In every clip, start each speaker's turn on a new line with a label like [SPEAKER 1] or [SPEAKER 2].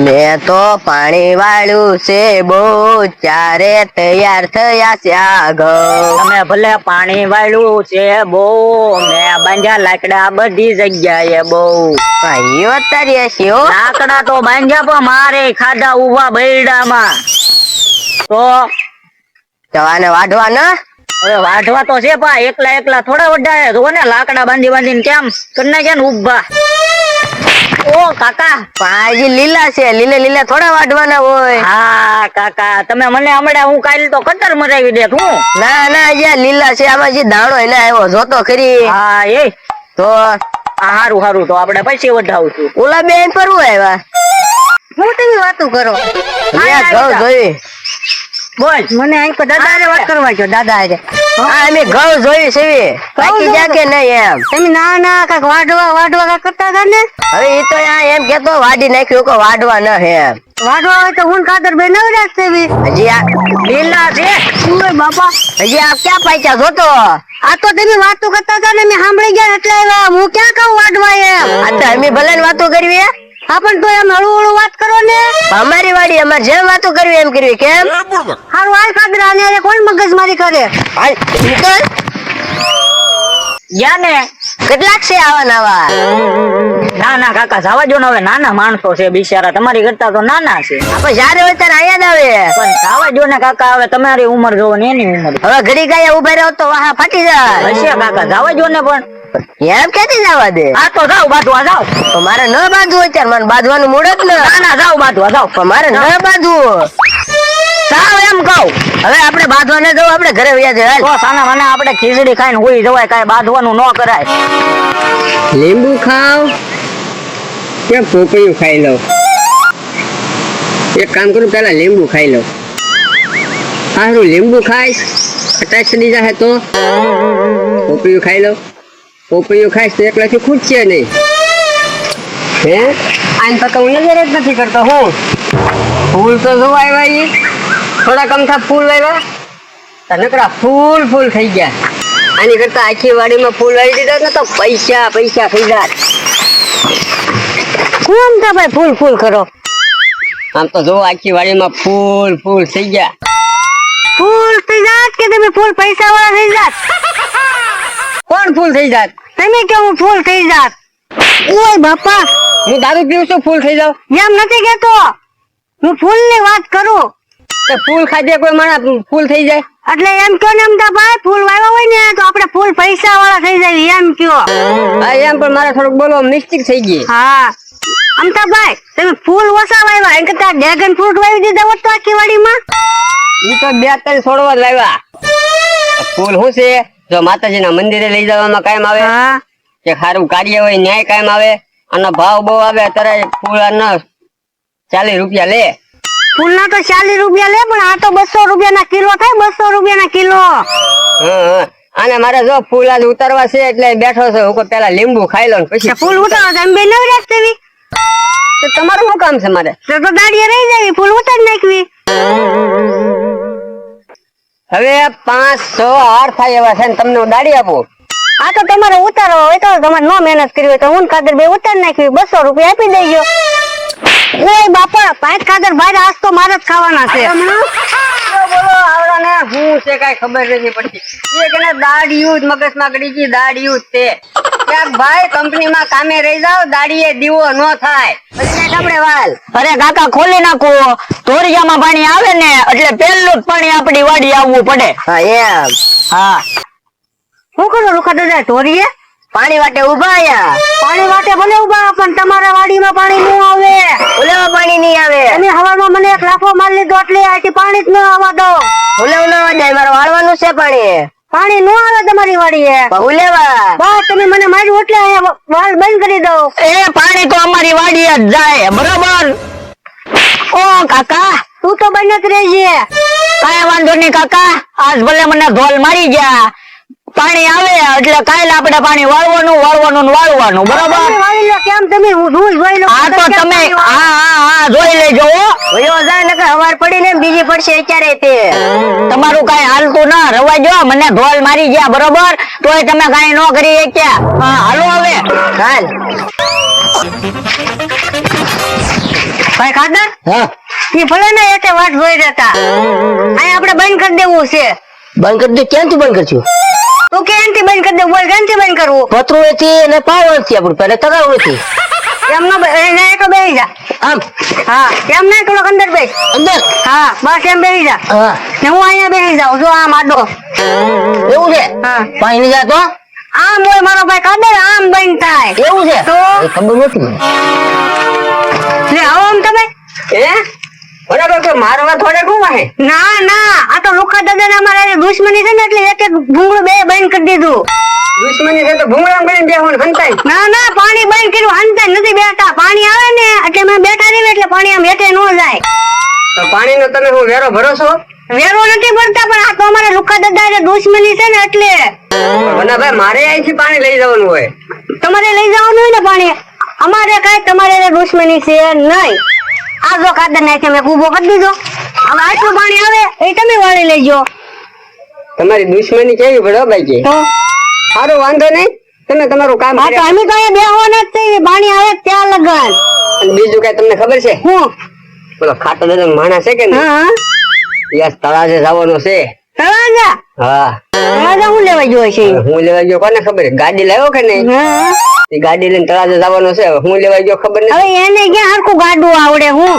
[SPEAKER 1] મેં તો પાણી વાળ્યું છે બહુ ચારે તૈયાર થયા છે આ ઘઉં.
[SPEAKER 2] તમે ભલે પાણી વાળ્યું છે બહુ મેં બાંધ્યા લાકડા બધી જગ્યાએ બહુ.
[SPEAKER 1] ભાઈઓ તારી હશે હો.
[SPEAKER 2] લાકડા તો બાંધ્યા પણ મારે ખાધા ઉભા બૈડામાં તો
[SPEAKER 1] જવાને વાઢવા ના
[SPEAKER 2] હવે વાઢવા તો છે પા એકલા એકલા થોડા વઢાય જો ને લાકડા બાંધી બાંધીને કેમ કરી નાખ્યા ને ઉભા. ઓ કાકા
[SPEAKER 1] પાજી લીલા છે, લીલે લીલે થોડા વાઢવાના હોય.
[SPEAKER 2] હા કાકા તમે મને હમણાં હું કાલે તો કતર મરાવી દે હું.
[SPEAKER 1] ના ના અહીંયા લીલા છે, આમાં જે દાણો એને આવ્યો જોતો ખરી.
[SPEAKER 2] હા એ
[SPEAKER 1] તો
[SPEAKER 2] હારું હારું તો આપણે પછી વધાવશું.
[SPEAKER 1] ઓલા બેન પરવું આવ્યા
[SPEAKER 2] હું તેવી વાતો કરો
[SPEAKER 1] અહીંયા ઘઉં જોઈ.
[SPEAKER 2] બોલ
[SPEAKER 1] મને અહીં તો દાદા વાત કરવા ગયો દાદા હા અમે ઘઉં જોઈ છે બાકી જા કે નહીં એમ.
[SPEAKER 2] તમે ના ના કાક વાઢવા કાક કરતા હતા ને.
[SPEAKER 1] હવે એ તો એમ કેતો વાઢી નાખ્યું કે વાઢવા ન હે એમ.
[SPEAKER 2] વાઢવા હોય તો હું ખાતર બે નવ રાખશે
[SPEAKER 1] હજી આ
[SPEAKER 2] લીલા છે. ઓય બાપા
[SPEAKER 1] હજી આ ક્યાં પાક્યા જોતો.
[SPEAKER 2] આ તો તમે વાતો કરતા હતા ને મેં સાંભળી ગયા એટલે આવ્યા. હું ક્યાં કહું વાઢવા એમ.
[SPEAKER 1] આ તો અમે ભલે ને વાતો કરવી હે.
[SPEAKER 2] હા પણ તો એમ હળવું હળવું વાત કરો ને.
[SPEAKER 1] અમારી વાડી અમારે જેમ વાતો કરવી એમ કરવી કેમ.
[SPEAKER 2] હારું હાલ ખાતર આને કોણ મગજમારી કરે.
[SPEAKER 1] હાલ નીકળ.
[SPEAKER 2] યા ને
[SPEAKER 1] કેટલાક છે આવા નવા.
[SPEAKER 2] ના ના કાકા જવા જો ને હવે નાના માણસો છે બિચારા તમારી કરતા તો નાના છે.
[SPEAKER 1] આપણે જ્યારે હોય ત્યારે અહીંયા જ આવે.
[SPEAKER 2] પણ જવા જો ને કાકા હવે તમારી ઉંમર જોવો ને એની ઉંમર.
[SPEAKER 1] હવે ઘડી ગાયા ઉભા રહ્યો તો વાહ ફાટી જાય.
[SPEAKER 2] હશે કાકા જવા જો ને પણ
[SPEAKER 1] એમ ક્યાંથી જવા દે.
[SPEAKER 2] આ તો જાવ બાંધવા જાવ.
[SPEAKER 1] તો મારે ન બાંધવું હોય ત્યારે મને બાંધવાનું મૂળ જ ને.
[SPEAKER 2] ના ના જાવ બાંધવા જાવ.
[SPEAKER 1] પણ મારે ન બાંધવું
[SPEAKER 2] સાવ એમ કહું.
[SPEAKER 1] હવે આપણે બાંધવા ન જવું આપણે ઘરે વયા જાય.
[SPEAKER 2] તો સાના મને આપણે ખીચડી ખાઈને હોઈ જવાય કાંઈ બાંધવાનું ન કરાય.
[SPEAKER 3] લીંબુ ખાવ કે પોપૈયું ખાઈ લઉં. એક કામ કરું પેલા લીંબુ ખાઈ લઉં. સારું લીંબુ ખાઈશ ખટાશ ચડી જાય તો પોપૈયું ખાઈ લઉં. પોપૈયું ખાઈશ તો એકલાથી ખૂટશે નહીં. હે આને તો હું નજર જ નથી કરતો. હું ફૂલ તો જોવા આવ્યા ઈ થોડા કમથા ફૂલ આવ્યા તો નકરા ફૂલ ફૂલ થઈ ગયા. આની કરતા આખી વાડીમાં ફૂલ વાવી દીધા ને તો પૈસા પૈસા થઈ જાય.
[SPEAKER 2] કોણ તમે ફૂલ ફૂલ કરો.
[SPEAKER 3] આમ તો જો આખી વાડીમાં ફૂલ ફૂલ થઈ ગયા.
[SPEAKER 2] ફૂલ થઈ જાત કે તમે ફૂલ પૈસા વાળા થઈ જાત.
[SPEAKER 3] કોણ ફૂલ થઈ જાત?
[SPEAKER 2] તમે કેવું ફૂલ થઈ જાત. ઓય બાપા
[SPEAKER 3] હું દારૂ પીવું છું ફૂલ થઈ જાવ?
[SPEAKER 2] એમ નથી કેતો હું ફૂલ ની વાત કરું.
[SPEAKER 3] તો ફૂલ ખાધે કોઈ માણસ ફૂલ થઈ જાય?
[SPEAKER 2] એટલે એમ કયો ને ભાઈ ફૂલ વાવ્યા હોય ને તો આપણે ફૂલ પૈસા વાળા થઈ જાય એમ કયો.
[SPEAKER 3] હા એમ પણ મારે થોડુંક બોલો મિસ્ટેક થઈ ગઈ.
[SPEAKER 2] હા અમતાભાઈ તમે ફૂલ ઓછા વાવ્યા એમ કરતા ડ્રેગન ફ્રૂટ વાવી દીધા હોત તો આખી વાડીમાં.
[SPEAKER 3] ઈ તો 2-3 છોડવા જ લાવ્યા. ફૂલ શું છે જો માતાજીના મંદિરે લઈ જવામાં કાયમ આવે કે સારું કાર્ય હોય ન્યાય કાયમ આવે. આનો ભાવ બહુ આવે અત્યારે ફૂલ ના 40 રૂપિયા લે.
[SPEAKER 2] ફૂલ ના તો 40 રૂપિયા લે પણ આ તો 200 રૂપિયા ના કિલો થાય. 200 રૂપિયા ના કિલો.
[SPEAKER 3] અને મારે જો ફૂલ આજ ઉતારવા છે એટલે બેઠો છે. હું પેલા લીંબુ ખાઈ લઉં પછી
[SPEAKER 2] ફૂલ ઉતારો એમ બે નવી રાખવી.
[SPEAKER 3] તો તમારું શું કામ છે? મારે
[SPEAKER 2] તો દાડીએ રહી જાય ફૂલ ઉતારી નાખવી.
[SPEAKER 3] હવે 5-6 હાર થાય એવા છે ને તમને હું દાડી આપું.
[SPEAKER 2] આ તો તમારે ઉતારો હોય તો તમારે ન મહેનત કરવી હોય તો હું ખાતર બે ઉતારી નાખવી. 200 રૂપિયા આપી દેજો. ઓય બાપા પાંચ ખાતર ભાઈ આજ તો મારે જ ખાવાના છે.
[SPEAKER 3] બોલો આવડા ને હું છે કઈ ખબર નથી પડતી. એ કે દાડિયું જ મગજમાં ગડી ગઈ. દાડિયું જ તે ક્યાંક ભાઈ કંપનીમાં કામે રહી જાવ દાડીએ દીવો ન થાય પછી આપણે વાલ.
[SPEAKER 2] અરે કાકા ખોલી નાખો. ધોરિયામાં પાણી આવે ને એટલે પેલું જ પાણી આપણી વાડી આવવું પડે.
[SPEAKER 1] હા એમ.
[SPEAKER 2] હા શું કરો રૂખા દાદા ધોરીએ
[SPEAKER 1] પાણી વાટે ઉભા આયા.
[SPEAKER 2] પાણી વાટે ભલે ઉભા પણ તમારા વાડીમાં પાણી ન આવે.
[SPEAKER 1] ઓલેમાં પાણી નહીં આવે.
[SPEAKER 2] તમે હવામાં મને એક લાફો મારી લીધો એટલે આથી પાણી જ ન આવવા દો.
[SPEAKER 1] ઓલેવું ન જાય મારે વાળવાનું છે પાણી.
[SPEAKER 2] પાણી ન આવે તમારી વાડીએ.
[SPEAKER 1] ઉલેવા
[SPEAKER 2] બસ તમે મને માર્યું એટલે અહીંયા વાલ બંધ કરી દો. એ પાણી તો અમારી વાડીએ જ જાય બરોબર. ઓ કાકા તું તો બંધ જ રહેજે. કાંઈ વાંધો નહીં કાકા. આજ ભલે મને ધોલ મારી ગયા. પાણી આવે એટલે કાલે આપણે પાણી વાળવાનું બરોબર. કેમ તમે હું જોઈ લો. હા તો તમે હા જોઈ લેજો.
[SPEAKER 1] વયો જાય ને હવાર પડીને બીજી પડશે અત્યારે તે.
[SPEAKER 2] તમારું કઈ હાલતું ના રવા જો. મને ધોલ મારી ગયા બરોબર તોય તમે કઈ ન કરી શક્યા. હા હાલો હવે
[SPEAKER 1] હાલ.
[SPEAKER 2] ભાઈ ખાદર
[SPEAKER 1] હા
[SPEAKER 2] ઈ ભલે ને એટલે વાત જોઈ રહેતા અહીં આપણે બંધ કરી દેવું છે.
[SPEAKER 1] બંધ કરી દે. ક્યાંથી બંધ કરશું?
[SPEAKER 2] તું ક્યાંથી બંધ કરી દે? બોલ ક્યાંથી બંધ કરવું?
[SPEAKER 1] પતરું એથી અને પાવર થી આપણું પહેલા તગાવ નથી.
[SPEAKER 2] એમ ન તો બેસી જા.
[SPEAKER 1] આમ
[SPEAKER 2] હા એમ નહીં, થોડોક અંદર બેસ.
[SPEAKER 1] અંદર.
[SPEAKER 2] હા બસ એમ બેસી જા.
[SPEAKER 1] હા
[SPEAKER 2] ને હું અહીંયા બેસી જાઉં જો આમ આડો.
[SPEAKER 1] એવું છે.
[SPEAKER 2] હા
[SPEAKER 1] પાણી નહીં જાતો.
[SPEAKER 2] આમ હોય મારો ભાઈ કાદર, આમ બંધ થાય.
[SPEAKER 1] એવું છે.
[SPEAKER 2] તો
[SPEAKER 1] એ ખબર નથી મને.
[SPEAKER 2] લે આવો આમ તમે.
[SPEAKER 3] બરાબર તો મારવા થોડે શું વાહે?
[SPEAKER 2] ના ના, આ તો લુખા દાદા ને અમારે દુશ્મની છે ને એટલે એક એક ભૂંગળું બે બંધ કરી દીધું.
[SPEAKER 3] દુશ્મની છે તો ભૂંગળા કરીને બેહું ને હંતાય.
[SPEAKER 2] ના ના, પાણી બંધ કર્યું, હંતાઈ નથી બેઠા. પાણી આવે ને એટલે અમે બેઠા રહીએ એટલે પાણી આમ હેઠે ન જાય.
[SPEAKER 3] તો પાણીનો તમે હું વેરો ભરો છો?
[SPEAKER 2] વેરો નથી ભરતા, પણ આ તો અમારે લુખા દાદા એટલે દુશ્મની છે ને એટલે.
[SPEAKER 3] ભાઈ મારે અહીંથી પાણી લઈ જવાનું હોય.
[SPEAKER 2] તમારે લઈ જવાનું હોય ને પાણી, અમારે કઈ તમારે દુશ્મની છે નહીં. આ જો કાદર ને મેં ઉભો કરી દીધો, હવે આટલું પાણી આવે એ તમે વાળી લેજો.
[SPEAKER 3] તમારી દુશ્મની કેવી પડો ભાઈ કે
[SPEAKER 2] તો
[SPEAKER 3] સારું વાંધો નહીં, તમે તમારું કામ
[SPEAKER 2] હા તો
[SPEAKER 3] કર્યા.
[SPEAKER 2] અમે તો અહીંયા બેહવાના જ છીએ, પાણી આવે ત્યાં લગન.
[SPEAKER 3] અને બીજું કઈ તમને ખબર છે?
[SPEAKER 2] હું
[SPEAKER 3] પેલો ખાટો દાદા માણસ છે કે ને,
[SPEAKER 2] હા
[SPEAKER 3] યસ તળાજે જવાનો છે.
[SPEAKER 2] તળાજા
[SPEAKER 3] હા
[SPEAKER 2] તળાજા હું લેવા જોઈએ છે?
[SPEAKER 3] હું લેવા ગયો કોને ખબર? ગાડી લાવ્યો કે નહીં?
[SPEAKER 2] હા
[SPEAKER 3] એ ગાડી લઈને તળાજે જવાનો છે. હવે હું લેવા ગયો ખબર
[SPEAKER 2] હવે
[SPEAKER 3] નથી.
[SPEAKER 2] એને ક્યાં હરખું ગાડું આવડે? હું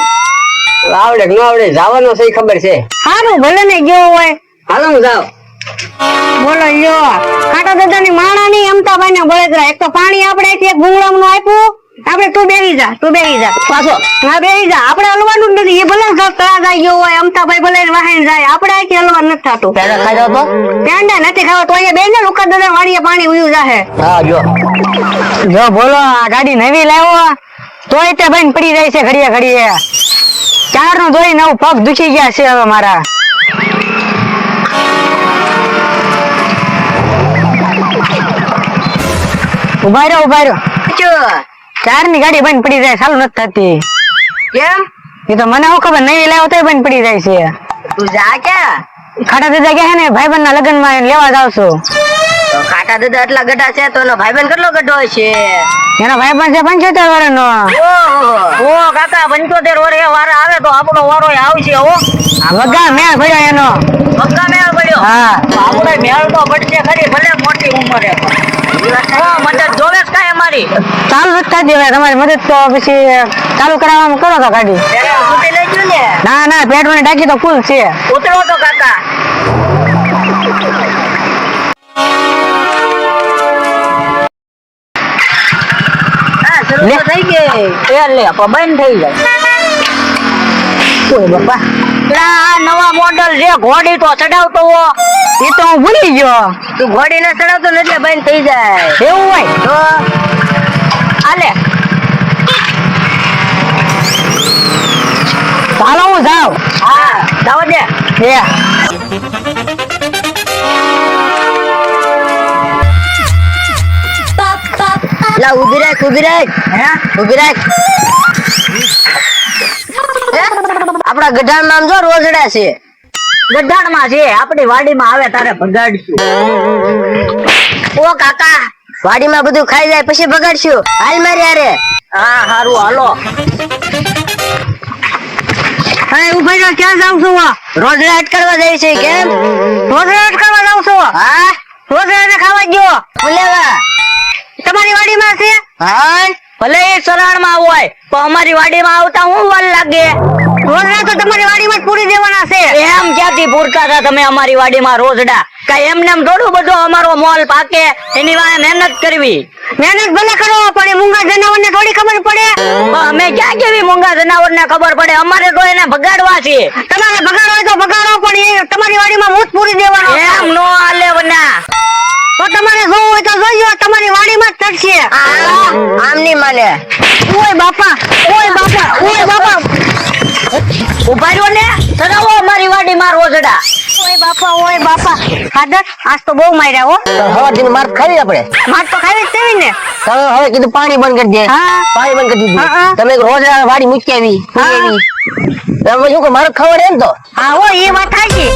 [SPEAKER 3] આવડે કે ન આવડે, જવાનો છે એ ખબર છે.
[SPEAKER 2] સારું ભલે ને ગયો હોય.
[SPEAKER 3] હાલો હું જાઉં.
[SPEAKER 2] બોલો યો ખાટા દાદા ની માણા ની અમતાભાઈ ને બળતરા. એક તો પાણી આપણે એક ભૂંગળામ નું આપ્યું, આપણે તું બેસી જા, તું બેસી જા પાછો. હા બેસી જા, આપણે હલવાનું જ નથી. એ ભલે તળાજા ગયો હોય, અમતાભાઈ ભલે વાહન જાય, આપણે આખી હલવાનું નથી થતું.
[SPEAKER 1] પેલા ખાઈ જાવ તો.
[SPEAKER 2] પેંડા નથી ખાવા તો અહીંયા બેન ને લુકા દાદા વાડીએ પાણી ઉયું જાહે.
[SPEAKER 1] હા જો
[SPEAKER 2] જો બોલો, આ ગાડી નવી લાવ્યો તોય તે બંધ પડી જાય છે ઘડીએ ઘડીએ. ચાર નું ધોઈ નવ પગ દુખી ગયા છે હવે મારા. ઉભા રહ્યો ચાર ની ગાડી બંધ પડી જાય, ચાલુ નથી થતી.
[SPEAKER 1] કેમ?
[SPEAKER 2] એ તો મને શું ખબર, નવી લાવ્યો તોય બંધ પડી જાય છે.
[SPEAKER 1] તું જા ક્યાં?
[SPEAKER 2] ખાટા દાદા ગયા ને ભાઈબંધ ના લગ્ન માં લેવા જાવ છું.
[SPEAKER 1] તો ખાટા દાદા આટલા ગઢા છે તો એનો ભાઈબંધ કેટલો ગઢો છે?
[SPEAKER 2] એનો ભાઈબંધ છે 75 વર્ષનો.
[SPEAKER 1] ઓહો કાકા 75 વર્ષે વાર આવે તો આપણો વારો આવશે. હો
[SPEAKER 2] વગા મેળ ભર્યો એનો.
[SPEAKER 1] પક્કા મેળ પડ્યો.
[SPEAKER 2] હા
[SPEAKER 1] આપણે મેળ તો પડશે ખરી, ભલે મોટી ઉંમરે. મદદ જોવે જ કાંઈ અમારી.
[SPEAKER 2] ચાલુ નથી થતી હવે તમારી મદદ, તો પછી ચાલુ કરાવવામાં કરો તો ગાડી.
[SPEAKER 1] પેલા ઉતરી લઈ ગયું ને.
[SPEAKER 2] ના ના, પેટ્રોલ ની ટાંકી તો ફૂલ છે.
[SPEAKER 1] ઉતરો તો કાકા. હા, શરૂ તો થઈ ગઈ. એ લે બંધ થઈ જાય.
[SPEAKER 2] ઓય બાપા,
[SPEAKER 1] આ નવા મોડલ છે, ઘોડી તો ચડાવતો હો.
[SPEAKER 2] એ તો હું ભૂલી ગયો.
[SPEAKER 1] તું ઘોડી ને ચડાવતો ને એટલે બંધ થઈ જાય.
[SPEAKER 2] એવું હોય
[SPEAKER 1] તો આલે
[SPEAKER 2] ચાલો હું જાઉં.
[SPEAKER 1] હા જાવ દે.
[SPEAKER 2] એ
[SPEAKER 1] લા ઉભી રાખ, ઉભી રાખ.
[SPEAKER 2] હે
[SPEAKER 1] ઉભી રાખ. આપડા ગઢાણ નામ જો રોજડા છે. ગઢાણ માં છે, આપડી વાડી માં આવે તારે ભગાડશું. ઓ કાકા, વાડી માં બધું ખાઈ જાય પછી ભગાડશું. હાલ મારી હારે. હા હારું હાલો.
[SPEAKER 2] હા ઉભા રહ્યો, ક્યાં જાઉં છું?
[SPEAKER 1] રોજડા અટકાડવા જાય છે. કેમ?
[SPEAKER 2] રોજડા અટકાવવા જાઉં છું.
[SPEAKER 1] હા
[SPEAKER 2] રોજડા ખાવા ગયો.
[SPEAKER 1] બોલેવા.
[SPEAKER 2] તમારી વાડીમાં છે?
[SPEAKER 1] હા ભલે એ સરાણ માં હોય પણ અમારી વાડી માં આવતા હું વાર લાગે.
[SPEAKER 2] રોજડા તો તમારી વાડીમાં જ પૂરી દેવાના છે.
[SPEAKER 1] એમ ક્યાંથી પૂરતા હતા તમે અમારી વાડીમાં રોજડા? કઈ એમને એમ થોડું બધું અમારો મોલ પાકે, એની વાંહે મહેનત કરવી.
[SPEAKER 2] મહેનત ભલે કરો પણ એ મૂંગા જનાવર ને થોડી ખબર પડે.
[SPEAKER 1] પણ અમે ક્યાં કેવી મૂંગા જનાવર ને ખબર પડે? અમારે તો એને ભગાડવા છે.
[SPEAKER 2] તમારે ભગાડો હોય તો ભગાડો, પણ એ તમારી વાડીમાં હું જ પૂરી દેવાનો.
[SPEAKER 1] એમ નો હાલે વના.
[SPEAKER 2] તો તમારે જોવું હોય તો જોજો, તમારી વાડીમાં જ ચડશે.
[SPEAKER 1] આમ નહીં માને.
[SPEAKER 2] ઓય બાપા, ઓય બાપા, ઓય બાપા,
[SPEAKER 1] ઉભા રહ્યો ને, ચડાવો અમારી વાડીમાં રોજડા.
[SPEAKER 2] ઓય બાપા, ઓય બાપા. ખાદર આજ તો બહુ માર્યા હો.
[SPEAKER 1] હવાથી માર ખાવી આપણે.
[SPEAKER 2] માર તો ખાવી જ તેવી ને.
[SPEAKER 1] તમે હવે કીધું પાણી બંધ કરી દે.
[SPEAKER 2] હા
[SPEAKER 1] પાણી બંધ કરી દીધું.
[SPEAKER 2] હા.
[SPEAKER 1] તમે રોજડા વાડી મૂકી આવી.
[SPEAKER 2] હા.
[SPEAKER 1] તમે શું કે મારે ખબર એમ તો
[SPEAKER 2] હા હો, એ વાત સાચી.